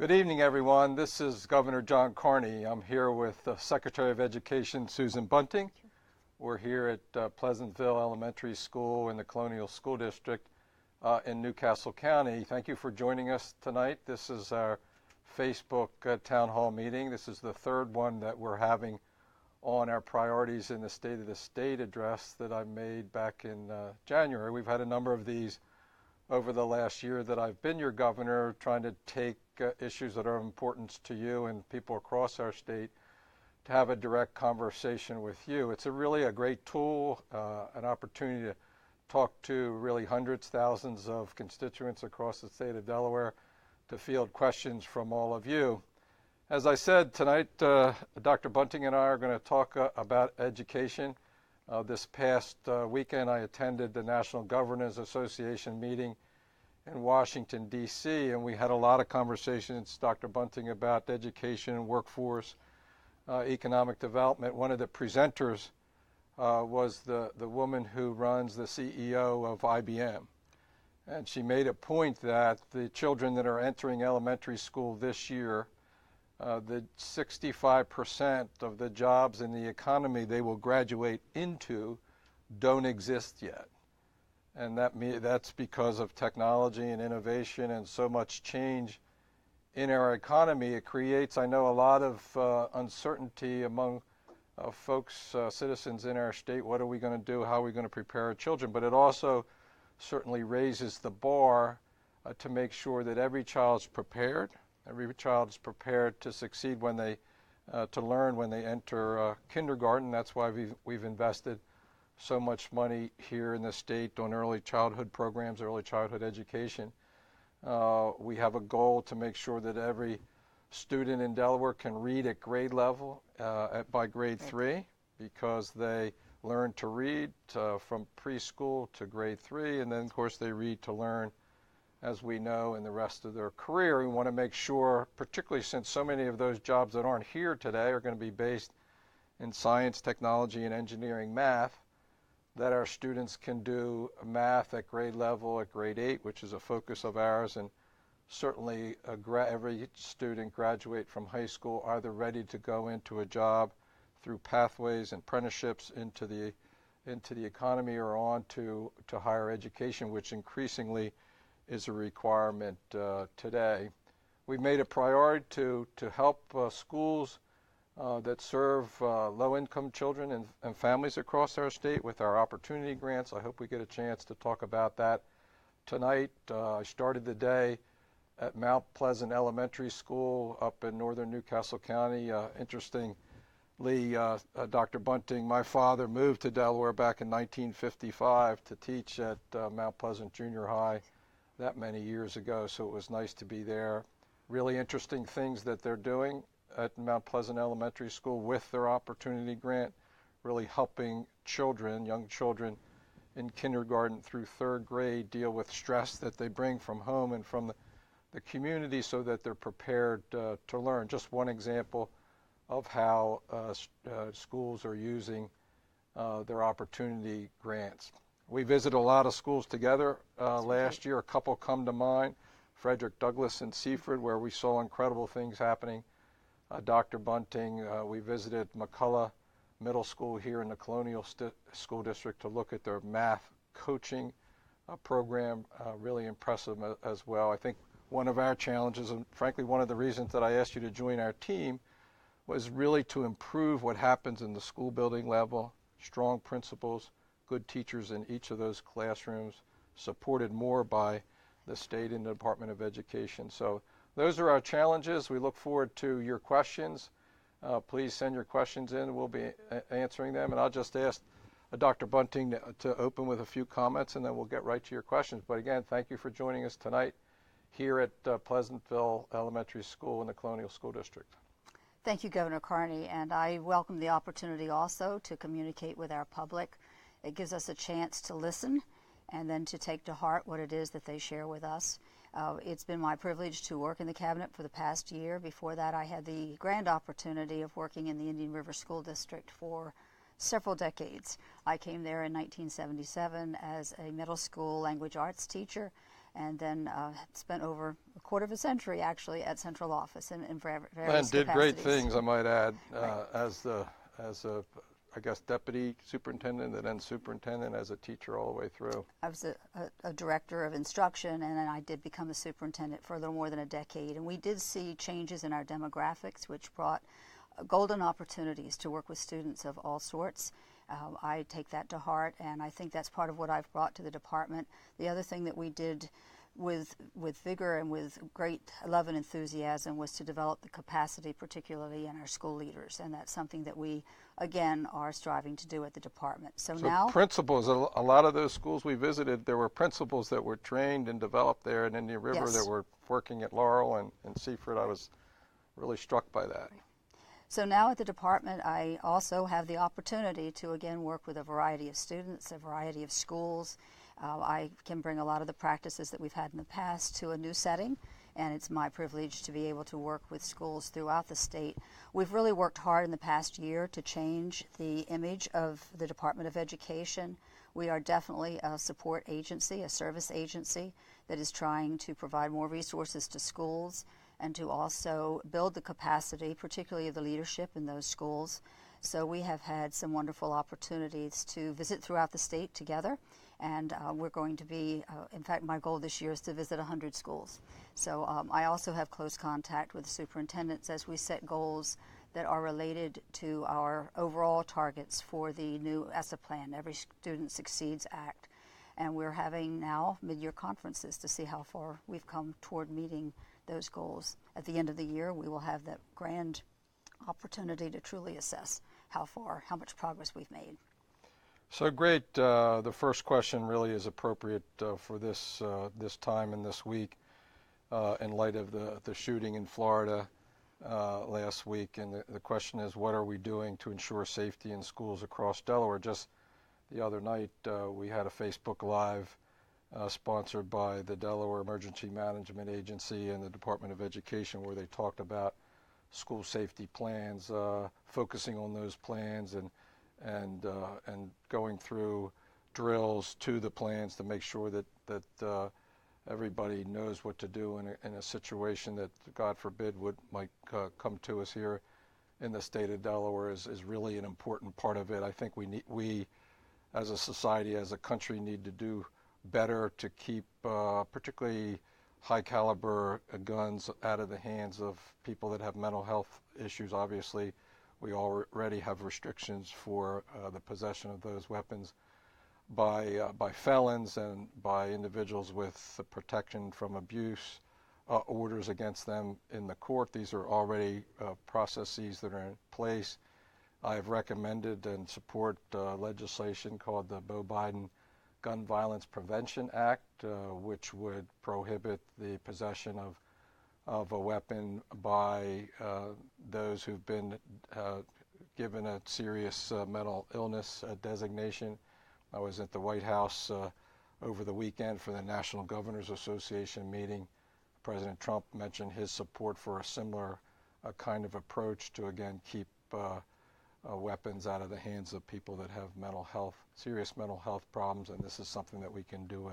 Good evening, everyone. This is Governor John Carney. I'm here with Secretary of Education Susan Bunting. We're here at Pleasantville Elementary School in the Colonial School District in Newcastle County. Thank you for joining us tonight. This is our Facebook Town Hall meeting. This is the third one that we're having on our priorities in the State of the State address that I made back in January. We've had a number of these over the last year that I've been your governor, trying to take issues that are of importance to you and people across our state to have a direct conversation with you. It's really a great tool, an opportunity to talk to really hundreds, thousands of constituents across the state of Delaware, to field questions from all of you. As I said, tonight Dr. Bunting and I are going to talk about education. This past weekend I attended the National Governors Association meeting in Washington, D.C., and we had a lot of conversations, Dr. Bunting, about education, workforce, economic development. One of the presenters was the woman who runs the CEO of IBM. And she made a point that the children that are entering elementary school this year, the 65% of the jobs in the economy they will graduate into don't exist yet. And that's because of technology and innovation and so much change in our economy. It creates, I know, a lot of uncertainty among folks, citizens in our state. What are we going to do? How are we going to prepare our children? But it also certainly raises the bar to make sure that every child's prepared. Every child is prepared to succeed when they, to learn when they enter kindergarten. That's why we've invested so much money here in the state on early childhood programs, early childhood education. We have a goal to make sure that every student in Delaware can read at grade level by grade 3, because they learn to read from preschool to grade 3, and then of course they read to learn, as we know, in the rest of their career. We want to make sure, particularly since so many of those jobs that aren't here today are going to be based in science, technology, and engineering math, that our students can do math at grade level, at grade 8, which is a focus of ours, and certainly every student graduate from high school either ready to go into a job through pathways and apprenticeships into the economy, or on to higher education, which increasingly is a requirement today. We've made a priority to help schools that serve low-income children and families across our state with our opportunity grants. I hope we get a chance to talk about that tonight. I started the day at Mount Pleasant Elementary School up in northern Newcastle County. Interestingly, Dr. Bunting, my father moved to Delaware back in 1955 to teach at Mount Pleasant Junior High that many years ago, so it was nice to be there. Really interesting things that they're doing at Mount Pleasant Elementary School with their opportunity grant, really helping children, young children in kindergarten through 3rd grade deal with stress that they bring from home and from the community, so that they're prepared to learn. Just one example of how schools are using their opportunity grants. We visited a lot of schools together last year. A couple come to mind: Frederick Douglass and Seaford, where we saw incredible things happening. Dr. Bunting, we visited McCullough Middle School here in the Colonial School District to look at their math coaching program. Really impressive as well. I think one of our challenges, and frankly one of the reasons that I asked you to join our team, was really to improve what happens in the school building level. Strong principals, good teachers in each of those classrooms, supported more by the state and the Department of Education. So those are our challenges. We look forward to your questions. Please send your questions in. We'll be answering them. And I'll just ask Dr. Bunting to open with a few comments, and then we'll get right to your questions. But again, thank you for joining us tonight here at Pleasantville Elementary School in the Colonial School District. Thank you, Governor Carney, and I welcome the opportunity also to communicate with our public. It gives us a chance to listen and then to take to heart what it is that they share with us. It's been my privilege to work in the cabinet for the past year. Before that, I had the grand opportunity of working in the Indian River School District for several decades. I came there in 1977 as a middle school language arts teacher, and then spent over a quarter of a century actually at central office in various And did great capacities. things, I might add, Right. as a, I guess, deputy superintendent and then superintendent as a teacher all the way through. I was a director of instruction, and then I did become a superintendent for a little more than a decade. And we did see changes in our demographics, which brought golden opportunities to work with students of all sorts. I take that to heart, and I think that's part of what I've brought to the department. The other thing that we did with vigor and with great love and enthusiasm was to develop the capacity, particularly in our school leaders, and that's something that we, again, are striving to do at the department. So now, Principals, a lot of those schools we visited, there were principals that were trained and developed there in Indian River Yes. that were working at Laurel and Seaford. I was really struck by that. So now at the department, I also have the opportunity to again work with a variety of students, a variety of schools. I can bring a lot of the practices that we've had in the past to a new setting, and it's my privilege to be able to work with schools throughout the state. We've really worked hard in the past year to change the image of the Department of Education. We are definitely a support agency, a service agency that is trying to provide more resources to schools and to also build the capacity, particularly of the leadership in those schools. So we have had some wonderful opportunities to visit throughout the state together, and we're going to be, in fact, my goal this year is to visit 100 schools. So I also have close contact with superintendents as we set goals that are related to our overall targets for the new ESSA plan, Every Student Succeeds Act. And we're having now mid-year conferences to see how far we've come toward meeting those goals. At the end of the year, we will have that grand opportunity to truly assess how much progress we've made. So great. The first question really is appropriate for this time and this week in light of the shooting in Florida last week. And the question is, what are we doing to ensure safety in schools across Delaware? Just the other night, we had a Facebook Live sponsored by the Delaware Emergency Management Agency and the Department of Education, where they talked about school safety plans, focusing on those plans and going through drills to the plans to make sure that everybody knows what to do in a situation that, God forbid, might come to us here in the state of Delaware is really an important part of it. I think we as a society, as a country, need to do better to keep particularly high caliber guns out of the hands of people that have mental health issues. Obviously, we already have restrictions for the possession of those weapons by felons and by individuals with the protection from abuse orders against them in the court. These are already processes that are in place. I have recommended and support legislation called the Beau Biden Gun Violence Prevention Act, which would prohibit the possession of a weapon by those who've been given a serious mental illness designation. I was at the White House over the weekend for the National Governors Association meeting. President Trump mentioned his support for a similar kind of approach to, again, keep weapons out of the hands of people that have serious mental health problems, and this is something that we can do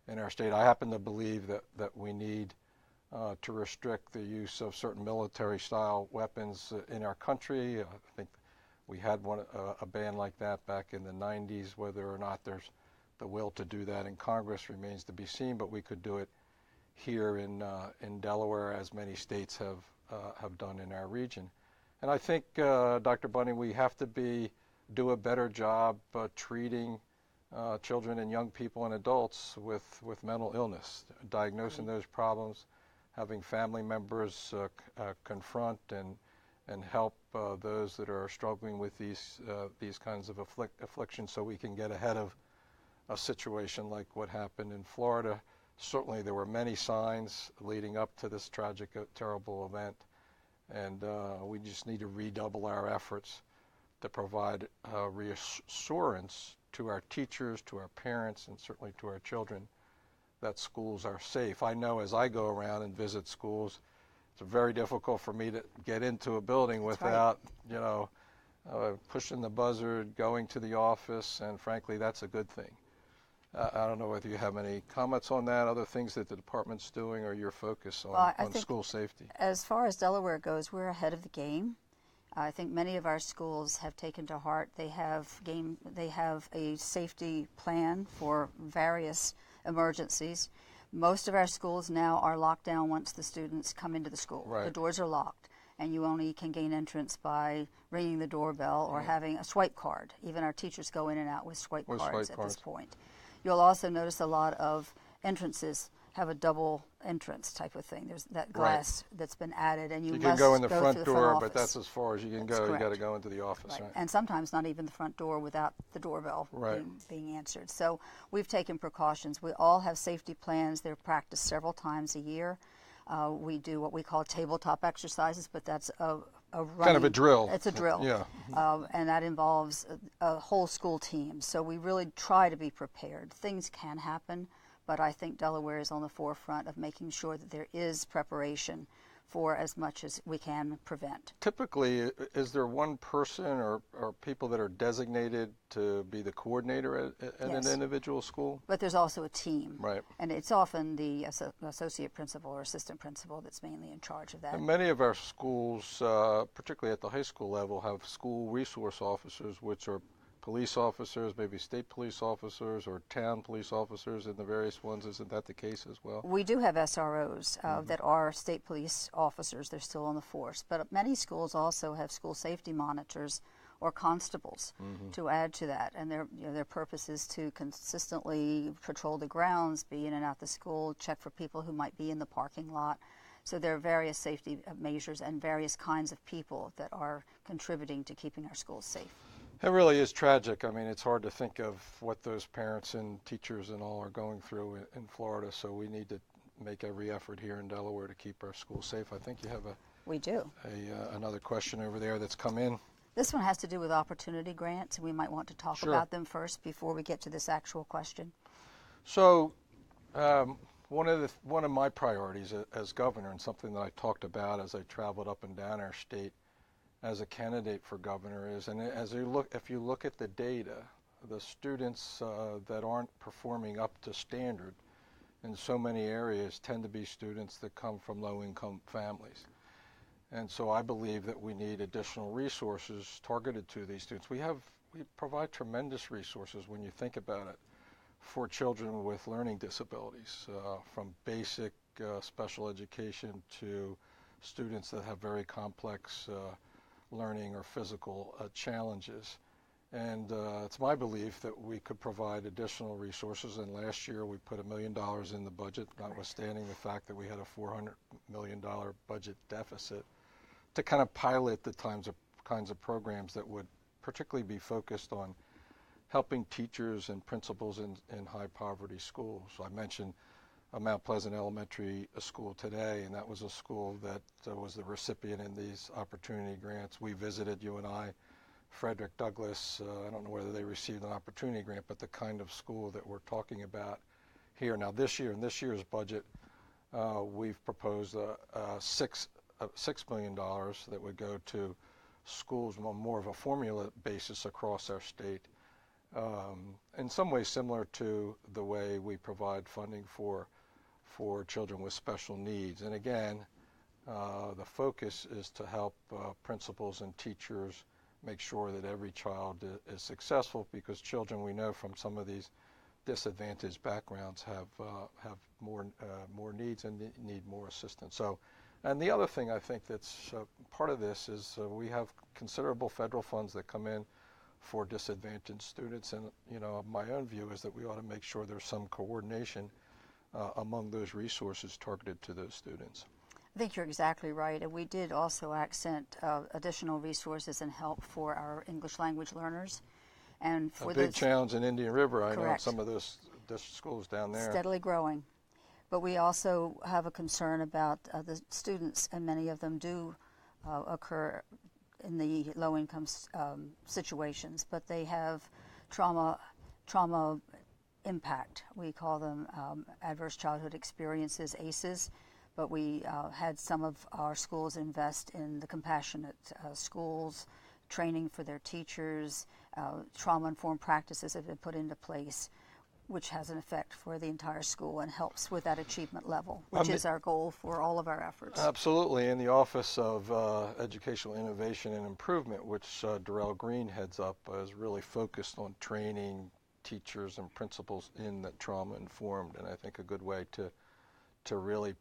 in our state. I happen to believe that we need to restrict the use of certain military-style weapons in our country. I think we had a ban like that back in the 90s. Whether or not there's the will to do that in Congress remains to be seen, but we could do it here in Delaware, as many states have done in our region. And I think, Dr. Bunning, we have to do a better job treating children and young people and adults with mental illness, diagnosing those problems, having family members confront and help those that are struggling with these kinds of afflictions, so we can get ahead of a situation like what happened in Florida. Certainly there were many signs leading up to this tragic, terrible event. And we just need to redouble our efforts to provide reassurance to our teachers, to our parents, and certainly to our children that schools are safe. I know as I go around and visit schools, it's very difficult for me to get into a building without, pushing the buzzer, going to the office, and frankly, that's a good thing. I don't know whether you have any comments on that, other things that the department's doing, or your focus on, Well, I on think school safety. as far as Delaware goes, we're ahead of the game. I think many of our schools have taken to heart. They have a safety plan for various emergencies. Most of our schools now are locked down once the students come into the school. Right. The doors are locked, and you only can gain entrance by ringing the doorbell or having a swipe card. Even our teachers go in and out with swipe cards at this point. You'll also notice a lot of entrances have a double entrance type of thing. There's that glass that's been added, and you You must can go in the through front door, office. but that's as far as you can That's go. You correct. got to go into the office, right? And sometimes not even the front door without the doorbell Right. being answered. So we've taken precautions. We all have safety plans. They're practiced several times a year. We do what we call tabletop exercises, but that's a running, Kind of a drill. It's a drill. Yeah. And that involves a whole school team. So we really try to be prepared. Things can happen, but I think Delaware is on the forefront of making sure that there is preparation for as much as we can prevent. Typically, is there one person or people that are designated to be the coordinator at Yes. an individual school? But there's also a team. Right. And it's often the associate principal or assistant principal that's mainly in charge of that. And many of our schools, particularly at the high school level, have school resource officers, which are police officers, maybe state police officers or town police officers in the various ones. Isn't that the case as well? We do have SROs that are state police officers. They're still on the force. But many schools also have school safety monitors or constables to add to that. And their purpose is to consistently patrol the grounds, be in and out the school, check for people who might be in the parking lot. So there are various safety measures and various kinds of people that are contributing to keeping our schools safe. It really is tragic. I mean, it's hard to think of what those parents and teachers and all are going through in Florida, so we need to make every effort here in Delaware to keep our schools safe. I think you have We do. another question over there that's come in. This one has to do with opportunity grants. We might want to talk Sure. about them first before we get to this actual question. So one of my priorities as governor, and something that I talked about as I traveled up and down our state as a candidate for governor, is, and if you look at the data, the students that aren't performing up to standard in so many areas tend to be students that come from low-income families. And so I believe that we need additional resources targeted to these students. We provide tremendous resources when you think about it for children with learning disabilities, from basic special education to students that have very complex learning or physical challenges. And it's my belief that we could provide additional resources. And last year we put $1 million in the budget, notwithstanding the fact that we had a $400 million budget deficit, to kind of pilot the kinds of programs that would particularly be focused on helping teachers and principals in high poverty schools. So I mentioned Mount Pleasant Elementary School today, and that was a school that was the recipient in these opportunity grants. We visited, you and I, Frederick Douglass. I don't know whether they received an opportunity grant, but the kind of school that we're talking about here. Now this year, in this year's budget, we've proposed $6 million that would go to schools on more of a formula basis across our state. In some ways similar to the way we provide funding for children with special needs. And again, the focus is to help principals and teachers make sure that every child is successful, because children, we know from some of these disadvantaged backgrounds, have more needs and need more assistance. So, and the other thing I think that's part of this is we have considerable federal funds that come in for disadvantaged students, and my own view is that we ought to make sure there's some coordination among those resources targeted to those students. I think you're exactly right, and we did also accent additional resources and help for our English language learners. And for a big challenge in Indian River, I know, Correct. some of those schools down there. Steadily growing. But we also have a concern about the students, and many of them do occur in the low-income situations, but they have trauma impact. We call them adverse childhood experiences, ACEs, but we had some of our schools invest in the compassionate schools, training for their teachers, trauma-informed practices have been put into place. which has an effect for the entire school and helps with that achievement level, which is our goal for all of our efforts. Absolutely. In the Office of Educational Innovation and Improvement, which Darrell Green heads up, is really focused on training teachers and principals in the trauma-informed, and I think a good way to really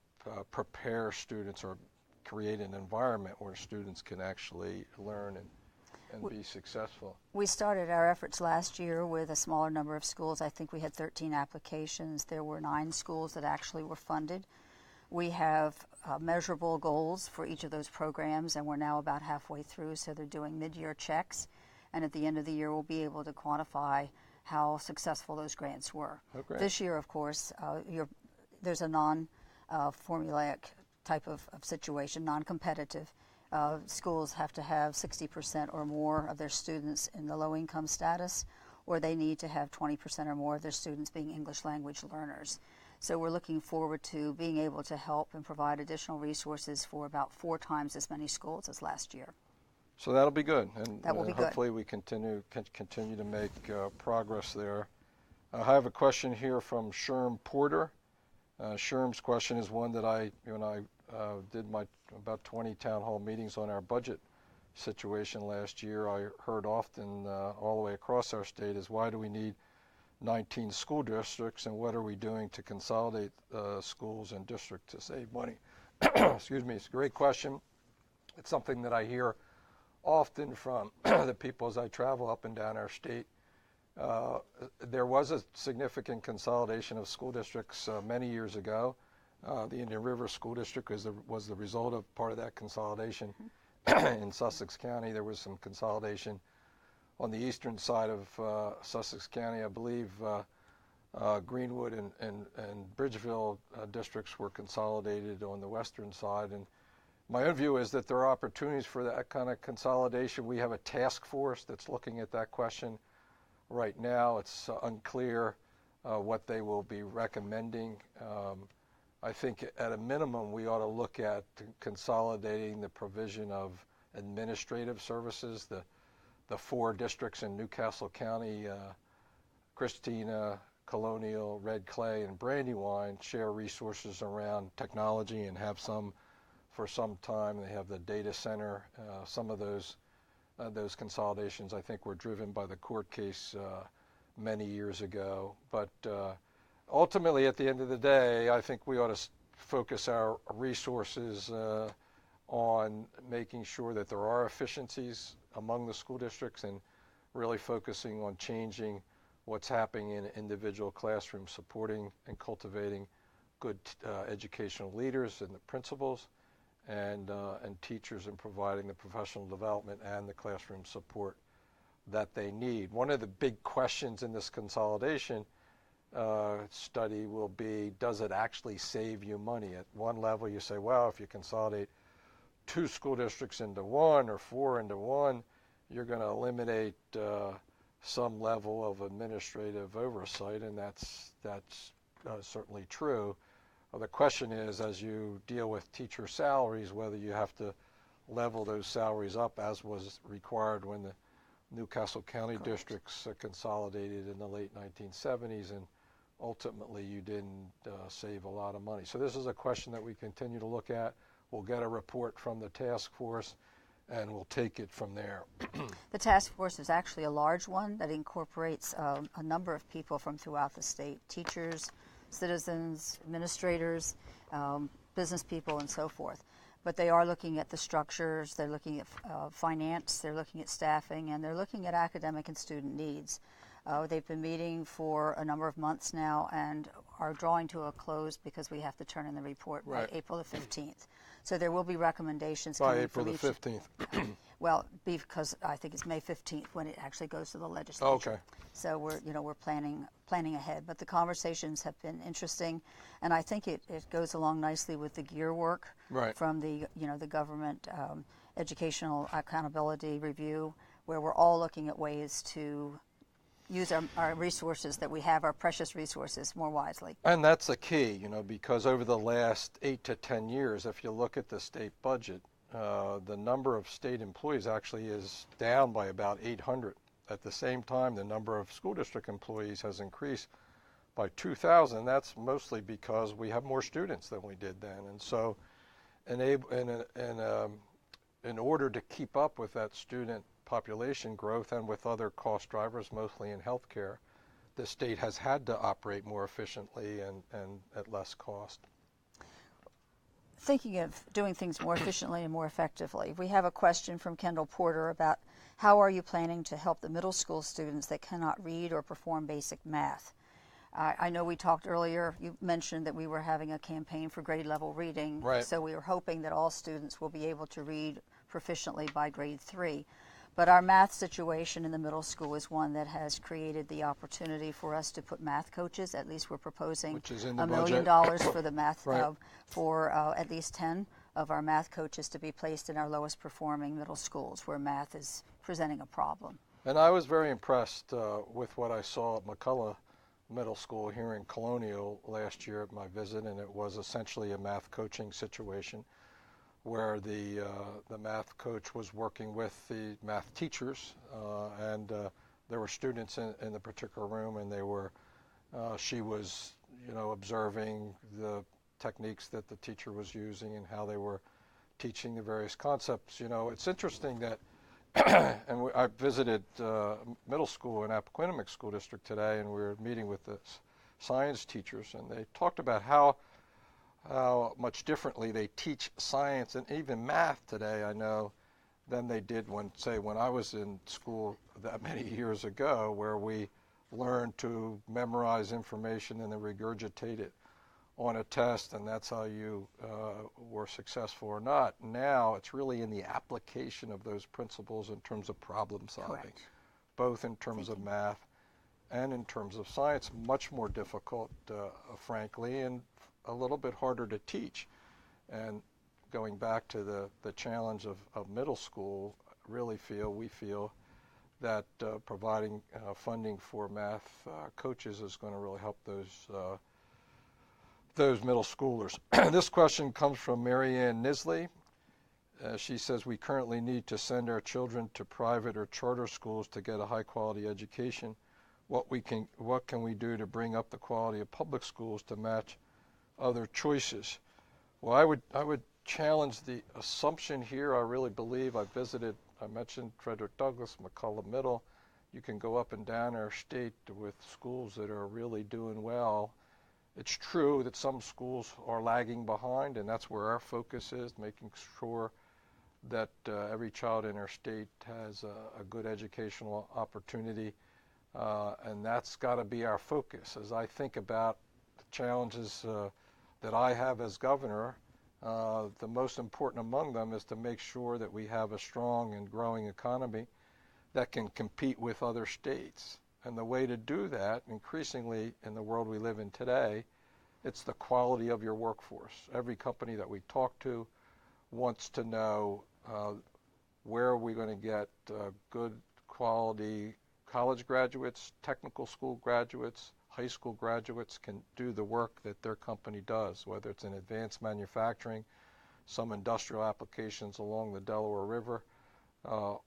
prepare students or create an environment where students can actually learn and be successful. We started our efforts last year with a smaller number of schools. I think we had 13 applications. There were 9 schools that actually were funded. We have measurable goals for each of those programs, and we're now about halfway through, so they're doing mid-year checks, and at the end of the year we'll be able to quantify how successful those grants were. Oh, great. This year, of course, there's a non-formulaic type of situation, non-competitive. Schools have to have 60% or more of their students in the low-income status, or they need to have 20% or more of their students being English language learners. So we're looking forward to being able to help and provide additional resources for about 4 times as many schools as last year. So that'll be good, and That will be hopefully we can continue to make progress there. I have a question here from Sherm Porter. Sherm's question is one that you and I did about 20 town hall meetings on our budget situation last year. I heard often all the way across our state is, why do we need 19 school districts, and what are we doing to consolidate schools and districts to save money? Excuse me, it's a great question. It's something that I hear often from the people as I travel up and down our state. There was a significant consolidation of school districts many years ago. The Indian River School District was the result of part of that consolidation. In Sussex County, there was some consolidation. On the eastern side of Sussex County, I believe Greenwood and Bridgeville districts were consolidated on the western side. And my own view is that there are opportunities for that kind of consolidation. We have a task force that's looking at that question right now. It's unclear what they will be recommending. I think at a minimum we ought to look at consolidating the provision of administrative services. The 4 districts in Newcastle County, Christina, Colonial, Red Clay, and Brandywine, share resources around technology and have some for some time. They have the data center. Some of those consolidations, I think, were driven by the court case many years ago. But ultimately, at the end of the day, I think we ought to focus our resources on making sure that there are efficiencies among the school districts and really focusing on changing what's happening in individual classrooms, supporting and cultivating good educational leaders and the principals and teachers, and providing the professional development and the classroom support that they need. One of the big questions in this consolidation study will be, does it actually save you money? At one level you say, well, if you consolidate 2 school districts into 1 or 4 into 1, you're going to eliminate some level of administrative oversight, and that's certainly true. The question is, as you deal with teacher salaries, whether you have to level those salaries up as was required when the Newcastle County Correct. Districts consolidated in the late 1970s, and ultimately you didn't save a lot of money. So this is a question that we continue to look at. We'll get a report from the task force and we'll take it from there. The task force is actually a large one that incorporates a number of people from throughout the state: teachers, citizens, administrators, business people, and so forth. But they are looking at the structures, they're looking at finance, they're looking at staffing, and they're looking at academic and student needs. They've been meeting for a number of months now and are drawing to a close because we have to turn in the report by April the 15th. So there will be recommendations By coming April from the each. 15th. Well, because I think it's May 15th when it actually goes to the legislature. Okay. So we're planning ahead. But the conversations have been interesting, and I think it goes along nicely with the GEAR work from the government educational accountability review, where we're all looking at ways to use our resources that we have, our precious resources, more wisely. And that's the key, because over the last 8 to 10 years, if you look at the state budget, the number of state employees actually is down by about 800. At the same time, the number of school district employees has increased by 2000, that's mostly because we have more students than we did then. And so in order to keep up with that student population growth and with other cost drivers, mostly in healthcare, the state has had to operate more efficiently and at less cost. Thinking of doing things more efficiently and more effectively, we have a question from Kendall Porter about how are you planning to help the middle school students that cannot read or perform basic math? I know we talked earlier, you mentioned that we were having a campaign for grade level reading, Right. so we were hoping that all students will be able to read proficiently by grade 3. But our math situation in the middle school is one that has created the opportunity for us to put math coaches. At least we're proposing Which is in the $1 million budget. for the math, Right. for at least 10 of our math coaches to be placed in our lowest performing middle schools where math is presenting a problem. And I was very impressed with what I saw at McCullough Middle School here in Colonial last year at my visit, and it was essentially a math coaching situation where the math coach was working with the math teachers, and there were students in the particular room, and she was, observing the techniques that the teacher was using and how they were teaching the various concepts. It's interesting that, and I visited middle school in Appoquinimink School District today, and we were meeting with the science teachers, and they talked about how much differently they teach science and even math today, I know, than they did when I was in school that many years ago, where we learned to memorize information and then regurgitate it on a test, and that's how you were successful or not. Now it's really in the application of those principles in terms of problem solving, Correct. both in terms of math and in terms of science. Much more difficult, frankly, and a little bit harder to teach. And going back to the challenge of middle school, we feel that providing funding for math coaches is going to really help those middle schoolers. This question comes from Marianne Nisley. She says, we currently need to send our children to private or charter schools to get a high quality education. What can we do to bring up the quality of public schools to match other choices? Well, I would challenge the assumption here. I really believe I mentioned Frederick Douglass, McCullough Middle. You can go up and down our state with schools that are really doing well. It's true that some schools are lagging behind, and that's where our focus is, making sure that every child in our state has a good educational opportunity, and that's got to be our focus. As I think about the challenges that I have as governor, the most important among them is to make sure that we have a strong and growing economy that can compete with other states. And the way to do that, increasingly in the world we live in today, it's the quality of your workforce. Every company that we talk to wants to know where are we going to get good quality college graduates, technical school graduates, high school graduates can do the work that their company does, whether it's in advanced manufacturing, some industrial applications along the Delaware River,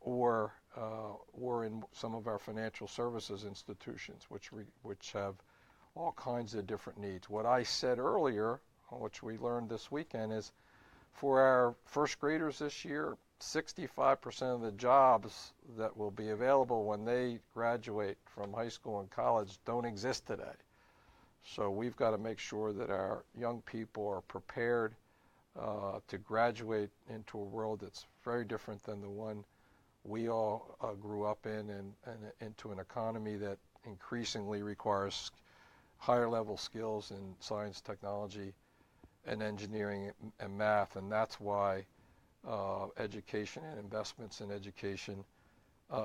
or in some of our financial services institutions, which have all kinds of different needs. What I said earlier, which we learned this weekend, is for our first graders this year, 65% of the jobs that will be available when they graduate from high school and college don't exist today. So we've got to make sure that our young people are prepared to graduate into a world that's very different than the one we all grew up in, and into an economy that increasingly requires higher level skills in science, technology, and engineering and math. And that's why education and investments in education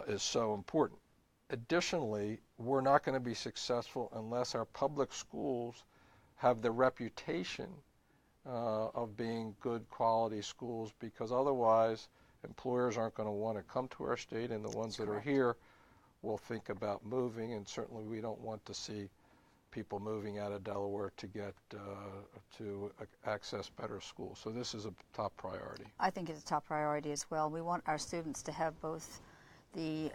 is so important. Additionally, we're not going to be successful unless our public schools have the reputation of being good quality schools, because otherwise employers aren't going to want to come to our state, and the ones that are here will think about moving. And certainly we don't want to see people moving out of Delaware to get to access better schools. So this is a top priority. I think it's a top priority as well. We want our students to have both the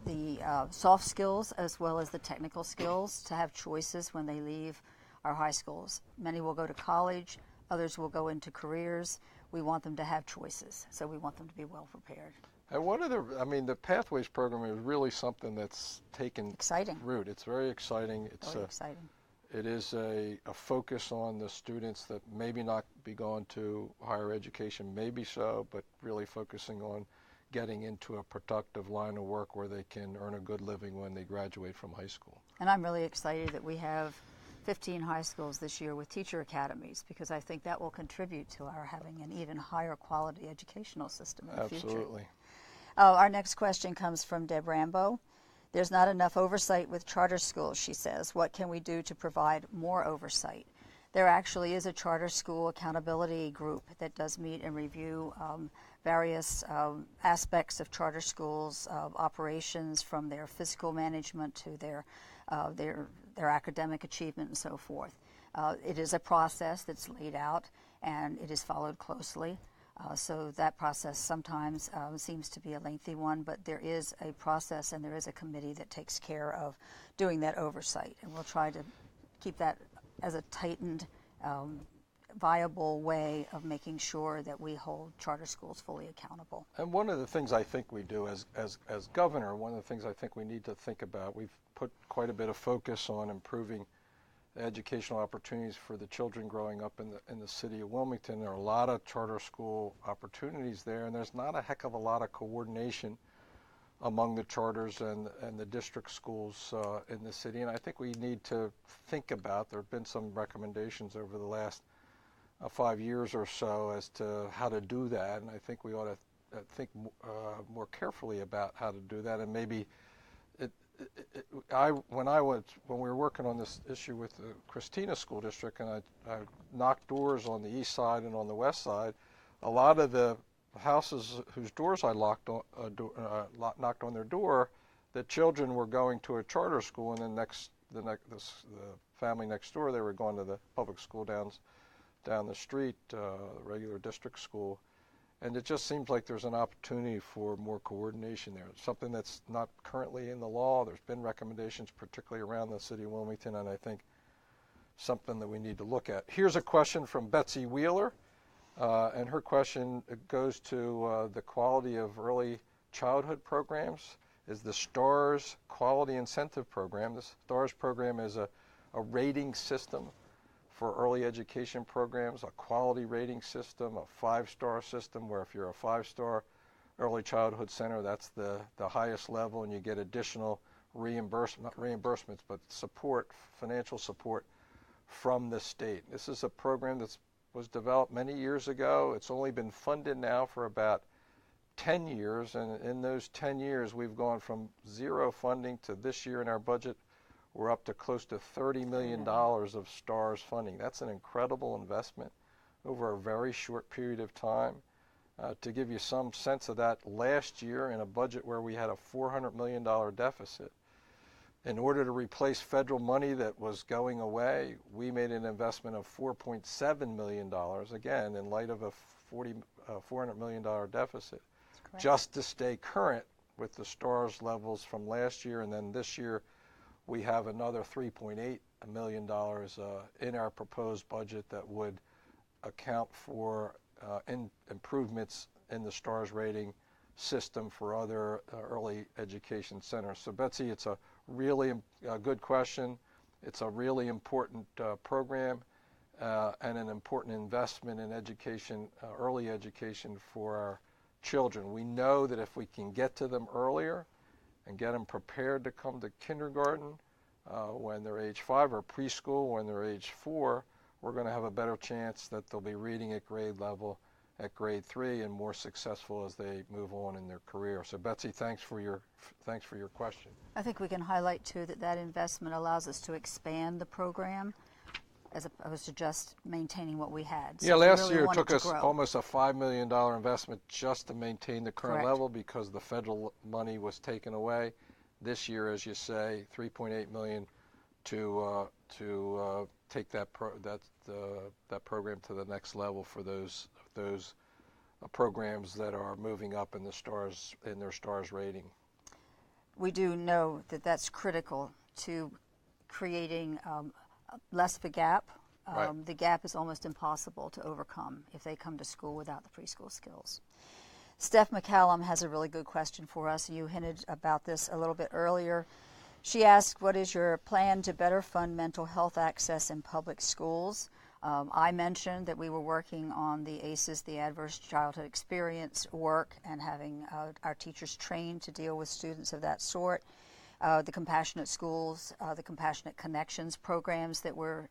the soft skills as well as the technical skills to have choices when they leave our high schools. Many will go to college, others will go into careers. We want them to have choices, so we want them to be well prepared. And one of the Pathways program is really something that's taken root. It's very exciting. It's very exciting. It is a focus on the students that maybe not be going to higher education, maybe so, but really focusing on getting into a productive line of work where they can earn a good living when they graduate from high school. And I'm really excited that we have 15 high schools this year with teacher academies, because I think that will contribute to our having an even higher quality educational system in the future. Absolutely. Our next question comes from Deb Rambo. There's not enough oversight with charter schools, she says. What can we do to provide more oversight? There actually is a charter school accountability group that does meet and review various aspects of charter schools operations, from their fiscal management to their academic achievement and so forth. It is a process that's laid out and it is followed closely. So that process sometimes seems to be a lengthy one, but there is a process and there is a committee that takes care of doing that oversight. And we'll try to keep that as a tightened, viable way of making sure that we hold charter schools fully accountable. And one of the things I think we do as governor, one of the things I think we need to think about, we've put quite a bit of focus on improving educational opportunities for the children growing up in the city of Wilmington. There are a lot of charter school opportunities there, and there's not a heck of a lot of coordination among the charters and the district schools in the city. And I think we need to think about, there have been some recommendations over the last 5 years or so as to how to do that, and I think we ought to think more carefully about how to do that. And maybe when we were working on this issue with the Christina School District, and I knocked doors on the east side and on the west side, a lot of the houses whose doors I knocked on their door, the children were going to a charter school, and then the family next door, they were going to the public school down the street, the regular district school. And it just seems like there's an opportunity for more coordination there. It's something that's not currently in the law. There's been recommendations, particularly around the city of Wilmington, and I think something that we need to look at. Here's a question from Betsy Wheeler, and her question goes to the quality of early childhood programs. Is the STARS Quality Incentive Program. The STARS program is a rating system for early education programs, a quality rating system, a 5-star system where if you're a 5-star early childhood center, that's the highest level, and you get additional not reimbursements, but support, financial support from the state. This is a program that was developed many years ago. It's only been funded now for about 10 years, and in those 10 years we've gone from zero funding to this year in our budget we're up to close to $30 million of STARS funding. That's an incredible investment over a very short period of time. To give you some sense of that, last year in a budget where we had a $400 million deficit, in order to replace federal money that was going away, we made an investment of $4.7 million, again, in light of a $400 million deficit, just to stay current with the STARS levels from last year. And then this year, we have another $3.8 million in our proposed budget that would account for improvements in the STARS rating system for other early education centers. So Betsy, it's a really good question. It's a really important program and an important investment in education, early education for our children. We know that if we can get to them earlier and get them prepared to come to kindergarten when they're age 5, or preschool when they're age 4, we're going to have a better chance that they'll be reading at grade level at grade 3 and more successful as they move on in their career. So Betsy, thanks for your question. I think we can highlight too that investment allows us to expand the program as opposed to just maintaining what we had. So yeah, last year it took us almost a $5 million investment just to maintain the current level because the federal money was taken away. This year, as you say, $3.8 million to take that program to the next level for those programs that are moving up in their STARS rating. we do know that that's critical to creating less of a gap. Right. The gap is almost impossible to overcome if they come to school without the preschool skills. Steph McCallum has a really good question for us. You hinted about this a little bit earlier. She asked, what is your plan to better fund mental health access in public schools? I mentioned that we were working on the ACEs, the Adverse Childhood Experience work, and having our teachers trained to deal with students of that sort. The Compassionate Schools, the Compassionate Connections programs that we're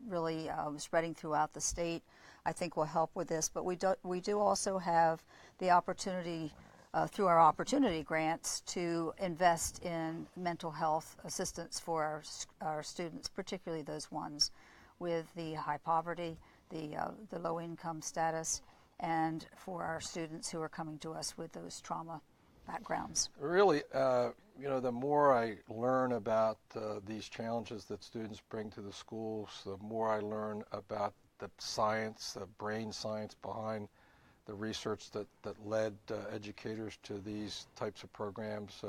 really spreading throughout the state, I think will help with this. But we do also have the opportunity through our opportunity grants to invest in mental health assistance for our students, particularly those ones with the high poverty, the low income status, and for our students who are coming to us with those trauma backgrounds. Really, the more I learn about these challenges that students bring to the schools, the more I learn about the science, the brain science behind the research that led educators to these types of programs,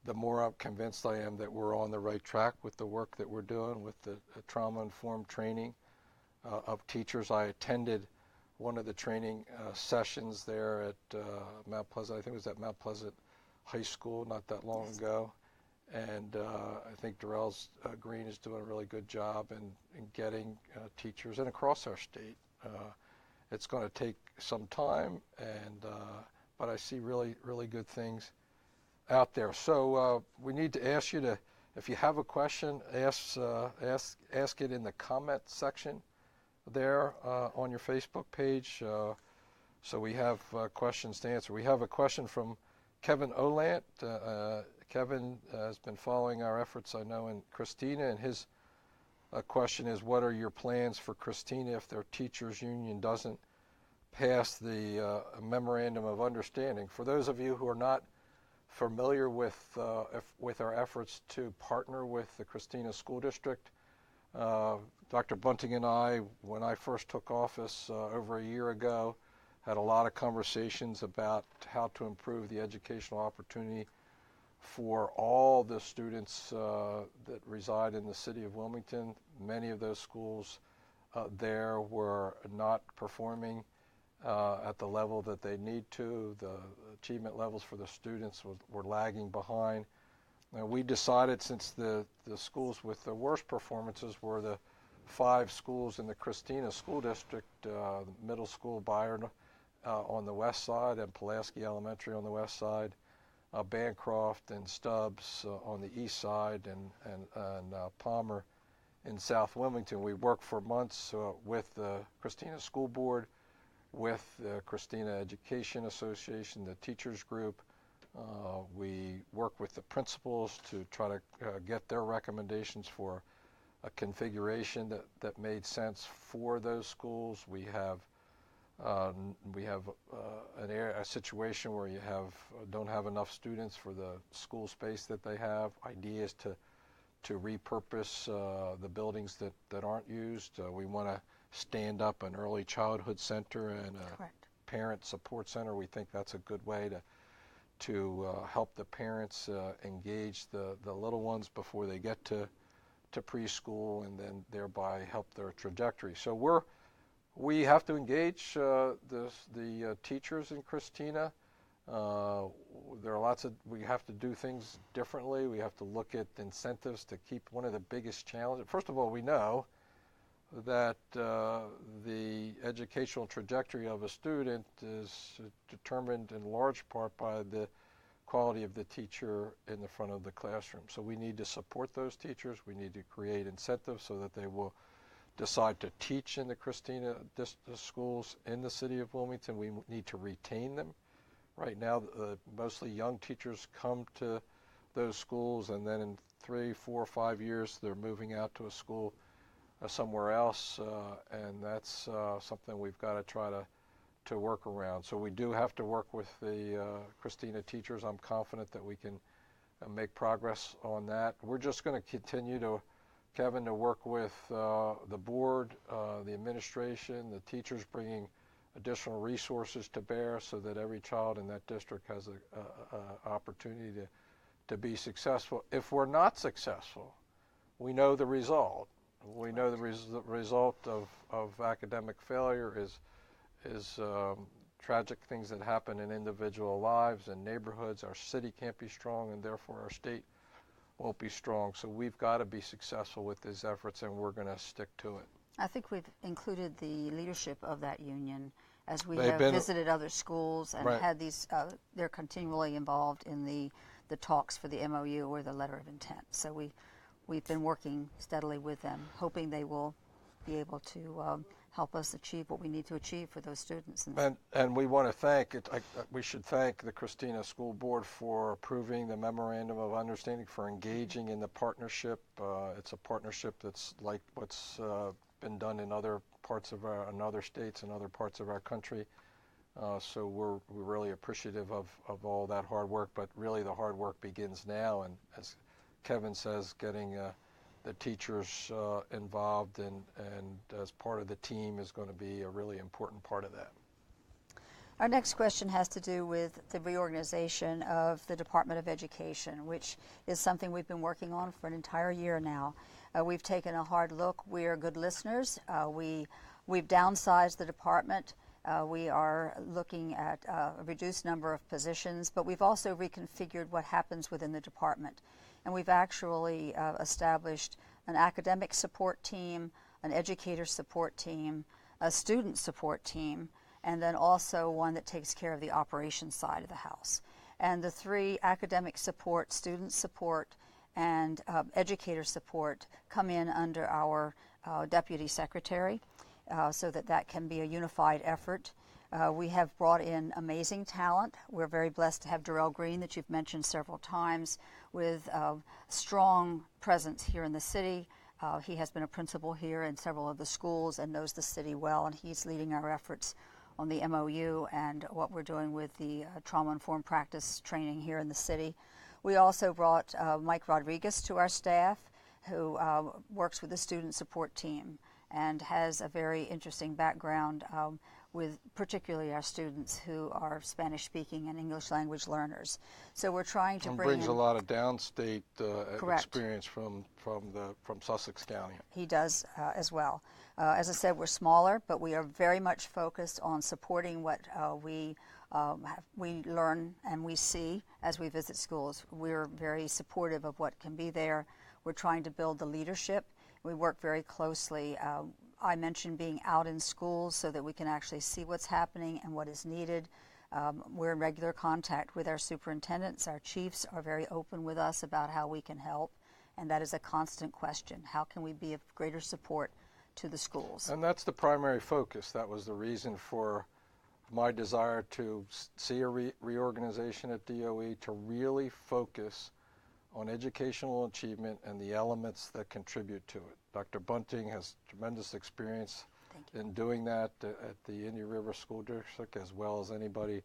the more I'm convinced I am that we're on the right track with the work that we're doing with the trauma-informed training of teachers. I attended one of the training sessions there at Mount Pleasant. I think it was at Mount Pleasant High School not that long ago. And I think Darrell's Green is doing a really good job in getting teachers, and across our state. It's going to take some time, but I see really, really good things out there. So we need to ask you to, if you have a question, ask it in the comment section there on your Facebook page. So we have questions to answer. We have a question from Kevin Olant. Kevin has been following our efforts, I know, in Christina, and his question is, what are your plans for Christina if their teachers union doesn't pass the memorandum of understanding? For those of you who are not familiar with our efforts to partner with the Christina School District, Dr. Bunting and I, when I first took office over a year ago, had a lot of conversations about how to improve the educational opportunity for all the students that reside in the city of Wilmington. Many of those schools there were not performing at the level that they need to. The achievement levels for the students were lagging behind. And we decided, since the schools with the worst performances were the 5 schools in the Christina School District, middle school Byron on the west side and Pulaski Elementary on the west side, Bancroft and Stubbs on the east side, and Palmer in South Wilmington. We worked for months with the Christina School Board, with the Christina Education Association, the teachers group. We worked with the principals to try to get their recommendations for a configuration that made sense for those schools. We have a situation where you don't have enough students for the school space that they have. Ideas to repurpose the buildings that aren't used. We want to stand up an early childhood center and a Correct. parent support center. We think that's a good way to help the parents engage the little ones before they get to preschool, and then thereby help their trajectory. So we have to engage the teachers in Christina. There are we have to do things differently. We have to look at incentives to keep. One of the biggest challenges, first of all, we know that the educational trajectory of a student is determined in large part by the quality of the teacher in the front of the classroom. So we need to support those teachers. We need to create incentives so that they will decide to teach in the Christina schools in the city of Wilmington. We need to retain them. Right now, mostly young teachers come to those schools, and then in 3, 4, 5 years, they're moving out to a school somewhere else, and that's something we've got to try to work around. So we do have to work with the Christina teachers. I'm confident that we can make progress on that. We're just going to continue Kevin, to work with the board, the administration, the teachers, bringing additional resources to bear so that every child in that district has an opportunity to be successful. If we're not successful, we know the result. We know the result of academic failure is tragic things that happen in individual lives and neighborhoods. Our city can't be strong, and therefore our state won't be strong. So we've got to be successful with these efforts, and we're going to stick to it. I think we've included the leadership of that union as we They've have been- visited other schools and Right. had these, they're continually involved in the talks for the MOU or the letter of intent. So we've been working steadily with them, hoping they will be able to help us achieve what we need to achieve for those students. And we want to thank it. We should thank the Christina School Board for approving the memorandum of understanding, for engaging in the partnership. It's a partnership that's like what's been done in other parts of in other states and other parts of our country. So we're really appreciative of all that hard work. But really, the hard work begins now. And as Kevin says, getting the teachers involved and as part of the team is going to be a really important part of that. Our next question has to do with the reorganization of the Department of Education, which is something we've been working on for an entire year now. We've taken a hard look. We are good listeners. We've downsized the department. We are looking at a reduced number of positions, but we've also reconfigured what happens within the department. And we've actually established an academic support team, an educator support team, a student support team, and then also one that takes care of the operations side of the house. And the three, academic support, student support, and educator support, come in under our deputy secretary so that can be a unified effort. We have brought in amazing talent. We're very blessed to have Darrell Green, that you've mentioned several times, with strong presence here in the city. He has been a principal here in several of the schools and knows the city well, and he's leading our efforts on the MOU and what we're doing with the trauma-informed practice training here in the city. We also brought Mike Rodriguez to our staff, who works with the student support team and has a very interesting background with particularly our students who are Spanish-speaking and English language learners. So we're trying to bring brings in, a lot of downstate Correct. experience from Sussex County. He does as well. As I said, we're smaller, but we are very much focused on supporting what we learn and we see as we visit schools. We're very supportive of what can be there. We're trying to build the leadership. We work very closely. I mentioned being out in schools so that we can actually see what's happening and what is needed. We're in regular contact with our superintendents. Our chiefs are very open with us about how we can help, and that is a constant question. How can we be of greater support to the schools? And that's the primary focus. That was the reason for my desire to see a reorganization at DOE, to really focus on educational achievement and the elements that contribute to it. Dr. Bunting has tremendous experience in doing that at the Indian River School District, as well as anybody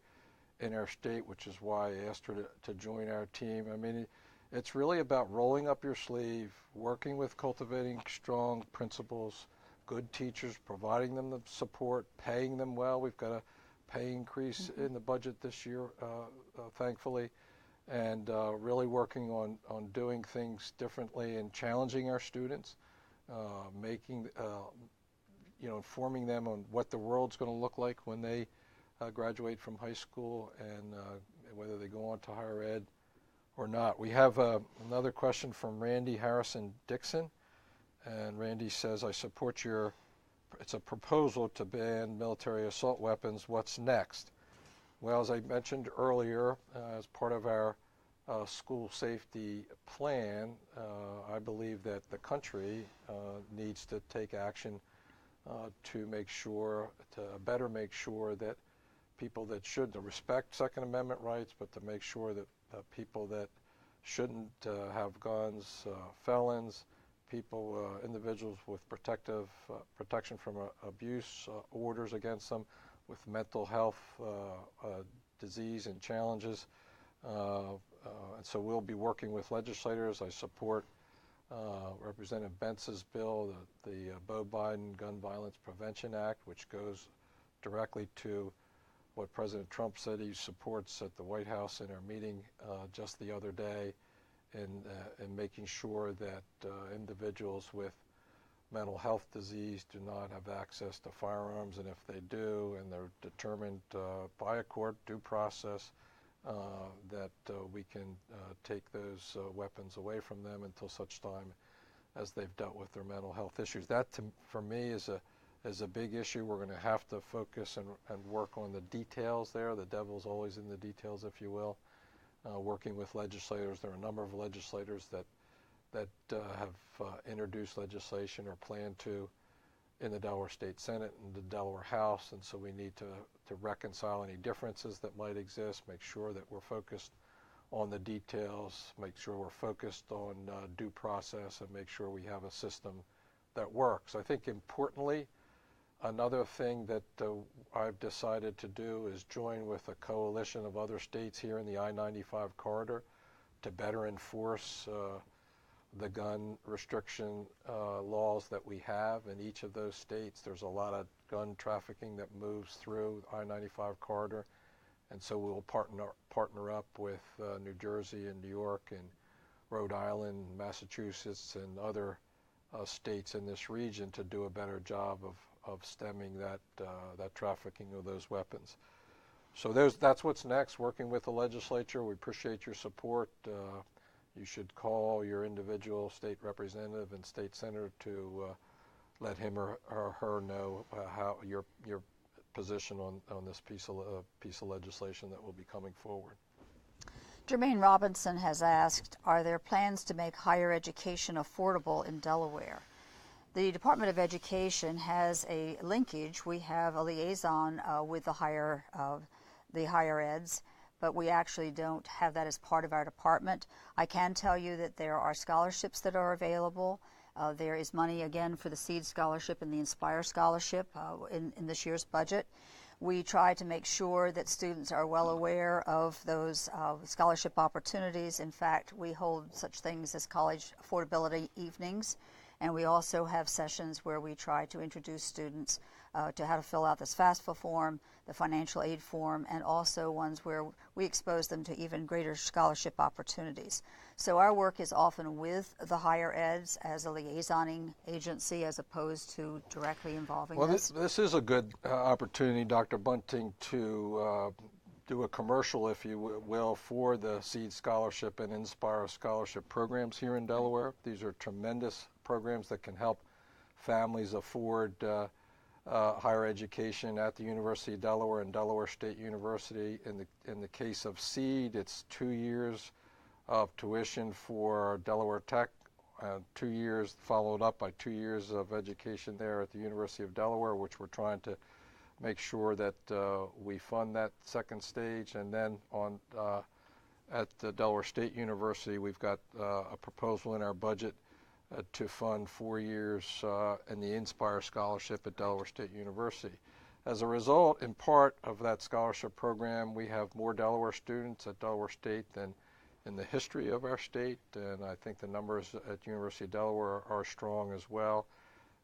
in our state, which is why I asked her to join our team. I mean, it's really about rolling up your sleeve, working with cultivating strong principals, good teachers, providing them the support, paying them well. We've got a pay increase in the budget this year, thankfully, and really working on doing things differently and challenging our students, informing them on what the world's going to look like when they graduate from high school and whether they go on to higher ed or not. We have another question from Randy Harrison Dixon, and Randy says, I support it's a proposal to ban military assault weapons. What's next? Well, as I mentioned earlier, as part of our school safety plan, I believe that the country needs to take action to better make sure that people that should respect Second Amendment rights, but to make sure that people that shouldn't have guns, felons, individuals with protection from abuse orders against them, with mental health disease and challenges. And so we'll be working with legislators. I support Representative Bentz's bill, the Beau Biden Gun Violence Prevention Act, which goes directly to what President Trump said he supports at the White House in our meeting just the other day. in making sure that individuals with mental health disease do not have access to firearms, and if they do, and they're determined by a court due process, that we can take those weapons away from them until such time as they've dealt with their mental health issues. That, for me, is a big issue. We're going to have to focus and work on the details there. The devil's always in the details, if you will. Working with legislators, there are a number of legislators that have introduced legislation or plan to in the Delaware State Senate and the Delaware House, and so we need to reconcile any differences that might exist, make sure that we're focused on the details, make sure we're focused on due process, and make sure we have a system that works. I think importantly, another thing that I've decided to do is join with a coalition of other states here in the I-95 corridor to better enforce the gun restriction laws that we have in each of those states. There's a lot of gun trafficking that moves through the I-95 corridor, and so we'll partner up with New Jersey and New York and Rhode Island, Massachusetts, and other states in this region to do a better job of stemming that trafficking of those weapons. So that's what's next, working with the legislature. We appreciate your support. You should call your individual state representative and state senator to let him or her know how your position on this piece of legislation that will be coming forward. Jermaine Robinson has asked, are there plans to make higher education affordable in Delaware? The Department of Education has a linkage. We have a liaison with the higher eds, but we actually don't have that as part of our department. I can tell you that there are scholarships that are available. There is money, again, for the SEED Scholarship and the Inspire Scholarship in this year's budget. We try to make sure that students are well aware of those scholarship opportunities. In fact, we hold such things as college affordability evenings, and we also have sessions where we try to introduce students to how to fill out this FAFSA form, the financial aid form, and also ones where we expose them to even greater scholarship opportunities. So our work is often with the higher eds as a liaisoning agency as opposed to directly involving us. Well, this is a good opportunity, Dr. Bunting, to do a commercial, if you will, for the SEED Scholarship and Inspire Scholarship programs here in Delaware. These are tremendous programs that can help families afford higher education at the University of Delaware and Delaware State University. In the case of SEED, it's 2 years of tuition for Delaware Tech, 2 years followed up by 2 years of education there at the University of Delaware, which we're trying to make sure that we fund that second stage. And then at the Delaware State University, we've got a proposal in our budget to fund 4 years in the Inspire Scholarship at Delaware State University. As a result, in part of that scholarship program, we have more Delaware students at Delaware State than in the history of our state, and I think the numbers at University of Delaware are strong as well.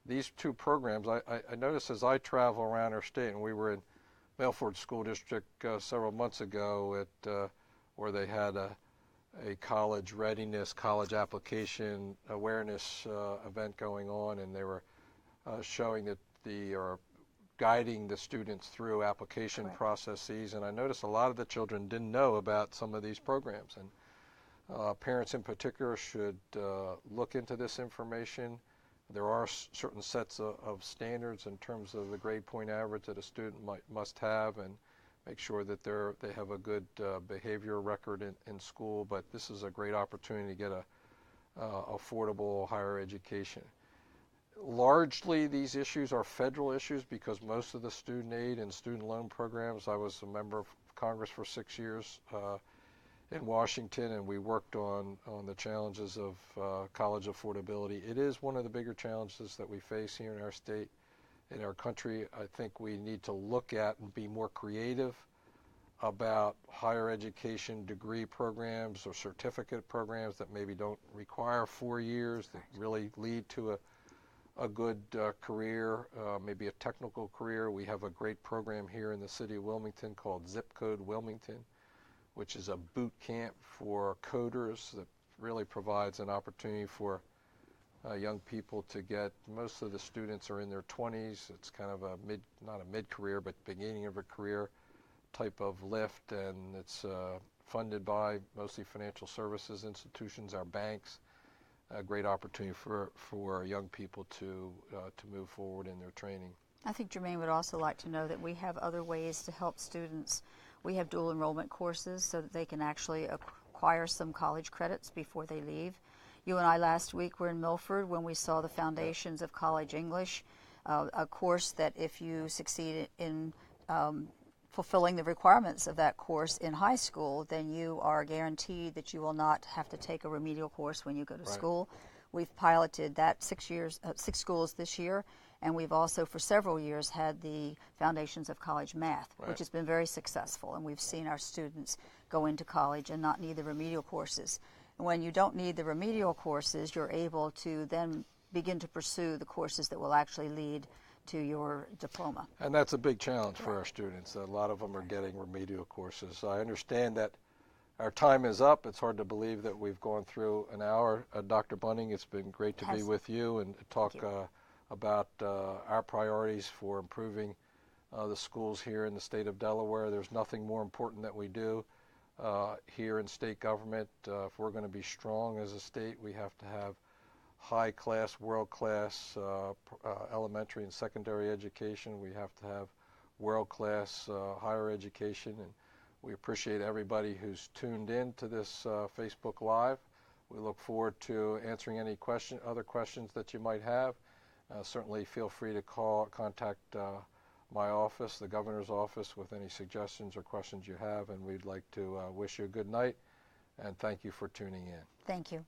These two programs, I noticed as I travel around our state, and we were in Milford School District several months ago where they had a college readiness, college application awareness event going on, and they were showing that guiding the students through application processes, and I noticed a lot of the children didn't know about some of these programs, and parents in particular should look into this information. There are certain sets of standards in terms of the grade point average that a student must have, and make sure that they have a good behavior record in school. But this is a great opportunity to get a affordable higher education. Largely, these issues are federal issues because most of the student aid and student loan programs, I was a member of Congress for 6 years in Washington, and we worked on the challenges of college affordability. It is one of the bigger challenges that we face here in our state, in our country. I think we need to look at and be more creative about higher education degree programs or certificate programs that maybe don't require 4 years, that really lead to a good career, maybe a technical career. We have a great program here in the city of Wilmington called Zip Code Wilmington, which is a boot camp for coders that really provides an opportunity for young people to get, most of the students are in their 20s. It's kind of a not a mid-career, but beginning of a career type of lift, and it's funded by mostly financial services institutions, our banks. A great opportunity for young people to move forward in their training. I think Jermaine would also like to know that we have other ways to help students. We have dual enrollment courses so that they can actually acquire some college credits before they leave. You and I last week were in Milford when we saw the Foundations of College English, a course that if you succeed in fulfilling the requirements of that course in high school, then you are guaranteed that you will not have to take a remedial course when you go to school. We've piloted that 6 schools this year, and we've also for several years had the Foundations of College Math, which has been very successful, and we've seen our students go into college and not need the remedial courses. And when you don't need the remedial courses, you're able to then begin to pursue the courses that will actually lead to your diploma. And that's a big challenge for our students. A lot of them are getting remedial courses. I understand that our time is up. It's hard to believe that we've gone through an hour. Dr. Bunting, it's been great to be with you and talk about our priorities for improving the schools here in the state of Delaware. There's nothing more important that we do here in state government. If we're going to be strong as a state, we have to have high-class, world-class elementary and secondary education. We have to have world-class higher education, and we appreciate everybody who's tuned in to this Facebook Live. We look forward to answering any other questions that you might have. Certainly feel free to contact my office, the governor's office, with any suggestions or questions you have, and we'd like to wish you a good night and thank you for tuning in. Thank you.